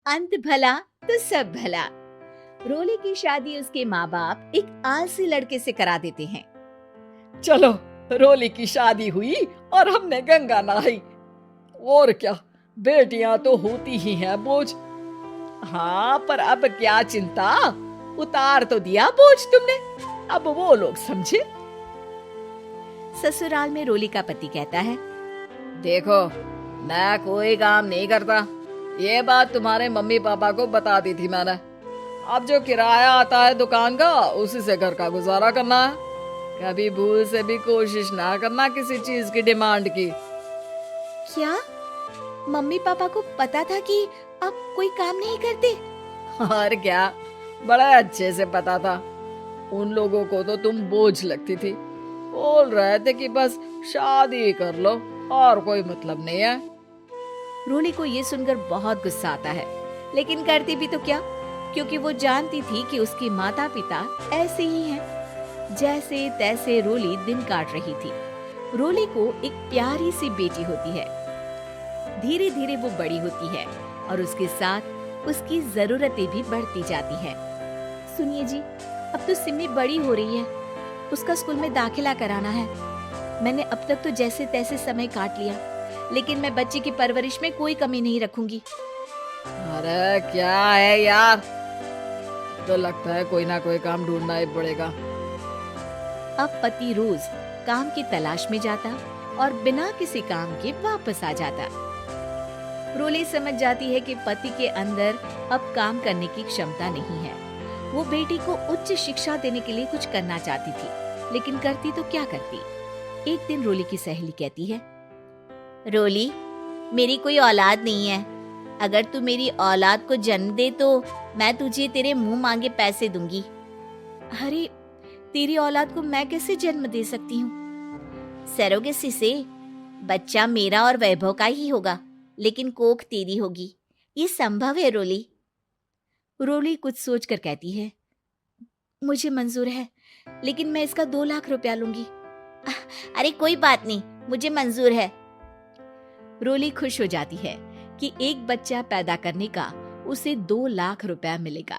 अंत भला तो सब भला। रोली की शादी उसके माँ बाप एक आलसी लड़के से करा देते हैं। चलो, रोली की शादी हुई और हमने गंगा नहाई। और क्या, बेटियां तो होती ही हैं बोझ। हाँ, पर अब क्या चिंता, उतार तो दिया बोझ तुमने, अब वो लोग समझे। ससुराल में रोली का पति कहता है, देखो, मैं कोई काम नहीं करता, ये बात तुम्हारे मम्मी पापा को बता दी थी मैंने। अब जो किराया आता है दुकान का, उसी से घर का गुजारा करना है। कभी भूल से भी कोशिश ना करना किसी चीज की डिमांड की। क्या मम्मी पापा को पता था कि आप कोई काम नहीं करते? और क्या, बड़ा अच्छे से पता था। उन लोगों को तो तुम बोझ लगती थी, बोल रहे थे कि बस शादी कर लो और कोई मतलब नहीं है। रोली को ये सुनकर बहुत गुस्सा आता है, लेकिन करती भी तो क्या, क्योंकि वो जानती थी कि उसके माता पिता ऐसे ही हैं। जैसे तैसे रोली दिन काट रही थी। रोली को एक प्यारी सी बेटी होती है। धीरे धीरे वो बड़ी होती है और उसके साथ उसकी जरूरतें भी बढ़ती जाती हैं। सुनिए जी, अब तो सिमी बड़ी हो रही है, उसका स्कूल में दाखिला कराना है। मैंने अब तक तो जैसे तैसे समय काट लिया, लेकिन मैं बच्चे की परवरिश में कोई कमी नहीं रखूंगी। अरे क्या है यार, तो लगता है कोई ना कोई काम ढूंढना ही पड़ेगा। अब पति रोज काम की तलाश में जाता और बिना किसी काम के वापस आ जाता। रोली समझ जाती है कि पति के अंदर अब काम करने की क्षमता नहीं है। वो बेटी को उच्च शिक्षा देने के लिए कुछ करना चाहती थी, लेकिन करती तो क्या करती। एक दिन रोली की सहेली कहती है, रोली, मेरी कोई औलाद नहीं है। अगर तू मेरी औलाद को जन्म दे तो मैं तुझे तेरे मुंह मांगे पैसे दूंगी। अरे, तेरी औलाद को मैं कैसे जन्म दे सकती हूँ? सरोगेसी से। बच्चा मेरा और वैभव का ही होगा, लेकिन कोख तेरी होगी। ये संभव है रोली। रोली कुछ सोचकर कहती है, मुझे मंजूर है, लेकिन मैं इसका 2 लाख रुपया लूंगी। अरे कोई बात नहीं, मुझे मंजूर है। रोली खुश हो जाती है कि एक बच्चा पैदा करने का उसे 2 लाख रुपया मिलेगा।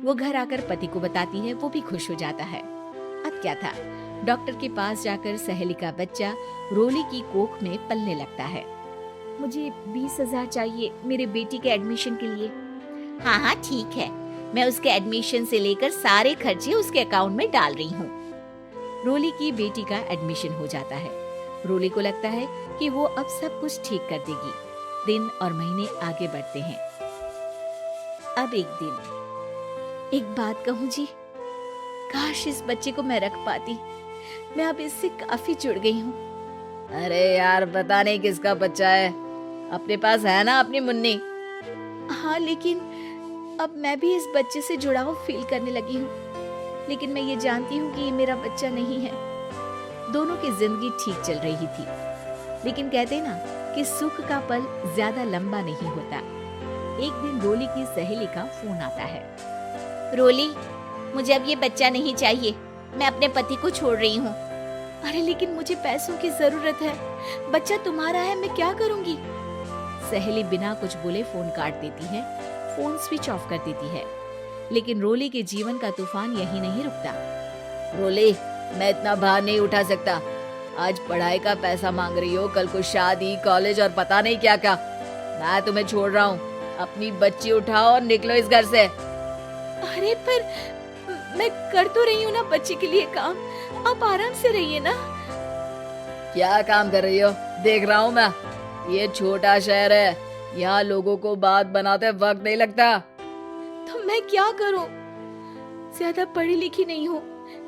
वो घर आकर पति को बताती है, वो भी खुश हो जाता है। अब क्या था, डॉक्टर के पास जाकर सहेली का बच्चा रोली की कोख में पलने लगता है। मुझे 20,000 चाहिए मेरे बेटी के एडमिशन के लिए। हाँ हाँ ठीक है, मैं उसके एडमिशन से लेकर सारे खर्चे उसके अकाउंट में डाल रही हूँ। रोली की बेटी का एडमिशन हो जाता है। रोली को लगता है कि वो अब सब कुछ ठीक कर देगी। दिन और महीने आगे बढ़ते हैं। अब एक दिन, एक बात कहूँ जी, काश इस बच्चे को मैं रख पाती। मैं अब इससे काफी जुड़ गई हूँ। अरे यार, पता नहीं किसका बच्चा है, अपने पास है ना अपनी मुन्नी। हाँ, लेकिन अब मैं भी इस बच्चे से जुड़ाव फील करने लगी हूँ। लेकिन मैं ये जानती हूँ कि ये मेरा बच्चा नहीं है। दोनों की जिंदगी ठीक चल रही थी, लेकिन कहते ना कि सुख का पल ज्यादा लंबा नहीं होता। एक दिन रोली की सहेली का फोन आता है। रोली, मुझे अब ये बच्चा नहीं चाहिए, मैं अपने पति को छोड़ रही हूँ। अरे लेकिन मुझे पैसों की जरूरत है, बच्चा तुम्हारा है, मैं क्या करूँगी? सहेली बिना कुछ बोले फोन काट देती है, फोन स्विच ऑफ कर देती है। लेकिन रोली के जीवन का तूफान यही नहीं रुकता। रोली, मैं इतना भार नहीं उठा सकता। आज पढ़ाई का पैसा मांग रही हो, कल को शादी, कॉलेज और पता नहीं क्या क्या। मैं तुम्हें छोड़ रहा हूँ, अपनी बच्ची उठाओ और निकलो इस घर से। अरे पर मैं कर तो रही हूँ ना बच्चे के लिए काम, आप आराम से रहिए ना। क्या काम कर रही हो, देख रहा हूँ मैं। ये छोटा शहर है, यहाँ लोगों को बात बनाते वक्त नहीं लगता। तो मैं क्या करूँ? ज्यादा पढ़ी लिखी नहीं हूँ,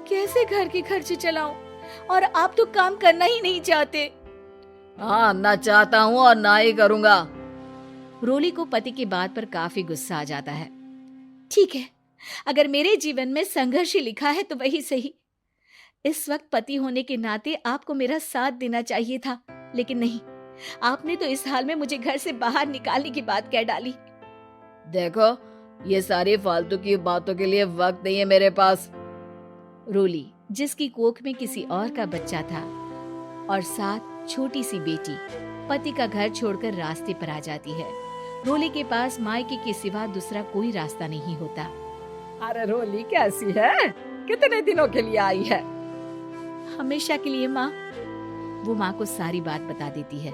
कैसे घर के खर्चे चलाऊं? और आप तो काम करना ही नहीं चाहते। हाँ, ना चाहता हूँ और ना ही करूँगा। रोली को पति की बात पर काफी गुस्सा आ जाता है। ठीक है, अगर मेरे जीवन में संघर्ष ही लिखा है तो वही सही। इस वक्त पति होने के नाते आपको मेरा साथ देना चाहिए था, लेकिन नहीं, आपने तो इस हाल में मुझे घर से बाहर निकालने की बात कह डाली। देखो, ये सारी फालतू की बातों के लिए वक्त नहीं है मेरे पास। रोली, जिसकी कोख में किसी और का बच्चा था और साथ छोटी सी बेटी, पति का घर छोड़कर रास्ते पर आ जाती है। रोली के पास मायके के सिवा दूसरा कोई रास्ता नहीं होता। अरे रोली कैसी है? कितने दिनों के लिए आई है? हमेशा के लिए माँ। वो माँ को सारी बात बता देती है।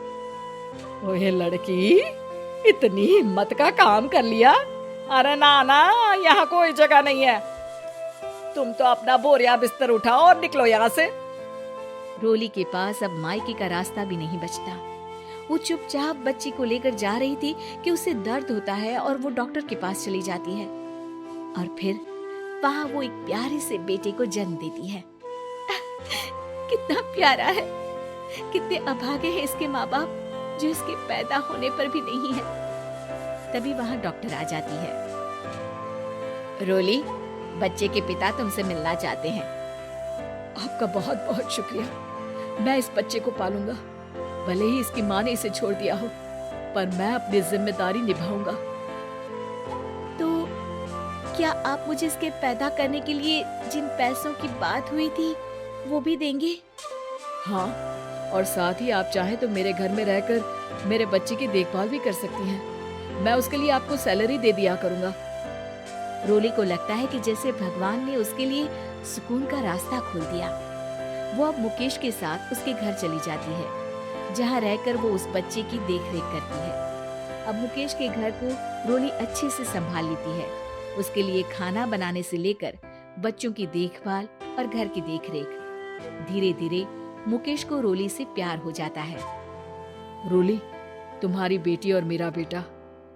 ओए लड़की, इतनी हिम्मत का काम कर लिया। अरे ना ना, यहाँ कोई जगह नहीं है। तुम तो अपना बोरिया बिस्तर उठाओ और निकलो यहाँ से। रोली के पास अब मायके का रास्ता भी नहीं बचता। वो चुपचाप बच्ची को लेकर जा रही थी कि उसे दर्द होता है और वो डॉक्टर के पास चली जाती है और फिर वहां वो एक प्यारे से बेटे को जन्म देती है। कितना प्यारा है, कितने अभागे हैं इसके माँ बाप जो इसके पैदा होने पर भी नहीं है। तभी वहां डॉक्टर आ जाती है। रोली, बच्चे के पिता तुमसे मिलना चाहते हैं। आपका बहुत बहुत शुक्रिया। मैं इस बच्चे को पालूंगा, भले ही इसकी माँ ने इसे छोड़ दिया हो, पर मैं अपनी जिम्मेदारी निभाऊंगा। तो क्या आप मुझे इसके पैदा करने के लिए जिन पैसों की बात हुई थी वो भी देंगे? हाँ, और साथ ही आप चाहें तो मेरे घर में रहकर मेरे बच्चे की देखभाल भी कर सकती हैं। मैं उसके लिए आपको सैलरी दे दिया करूंगा। रोली को लगता है कि जैसे भगवान ने उसके लिए सुकून का रास्ता खोल दिया। वो अब मुकेश के साथ उसके घर चली जाती है, जहाँ रहकर वो उस बच्चे की देखरेख करती है। अब मुकेश के घर को रोली अच्छे से संभाल लेती है। उसके लिए खाना बनाने से लेकर बच्चों की देखभाल और घर की देखरेख। धीरे धीरे मुकेश को रोली से प्यार हो जाता है। रोली, तुम्हारी बेटी और मेरा बेटा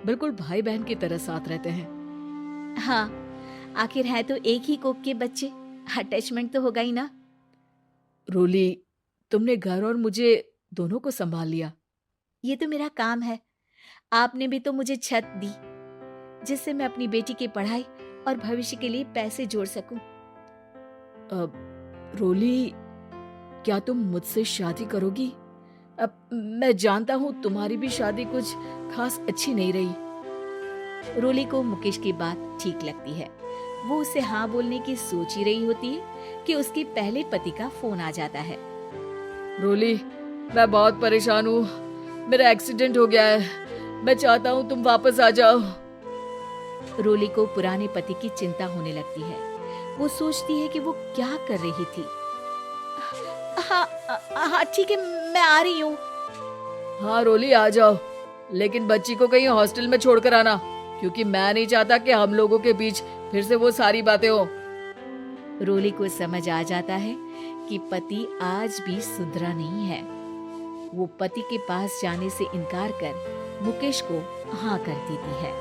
बिल्कुल भाई बहन की तरह साथ रहते हैं। हाँ, आखिर है तो एक ही कोख के बच्चे, अटैचमेंट तो होगा ही ना। रोली, तुमने घर और मुझे दोनों को संभाल लिया। ये तो मेरा काम है। आपने भी तो मुझे छत दी जिससे मैं अपनी बेटी की पढ़ाई और भविष्य के लिए पैसे जोड़ सकूं। अब रोली, क्या तुम मुझसे शादी करोगी? अब मैं जानता हूँ तुम्हारी भी शादी कुछ खास अच्छी नहीं रही। रोली को मुकेश की बात ठीक लगती है। वो उसे हाँ बोलने की सोच ही रही होती है कि उसके पहले पति का फोन आ जाता है। रोली, मैं बहुत परेशान हूँ। मेरा एक्सीडेंट हो गया है। मैं चाहता हूँ तुम वापस आ जाओ। रोली को पुराने पति की चिंता होने लगती है। वो सोचती है कि वो क्या कर रही थी। हाँ हाँ ठीक है, मैं आ रही हूँ। हाँ रोली, आ जाओ, लेकिन बच्ची को कहीं हॉस्टल में छोड़कर आना, क्योंकि मैं नहीं चाहता कि हम लोगों के बीच फिर से वो सारी बातें हो। रोली को समझ आ जाता है कि पति आज भी सुधरा नहीं है। वो पति के पास जाने से इनकार कर मुकेश को हाँ कर देती है।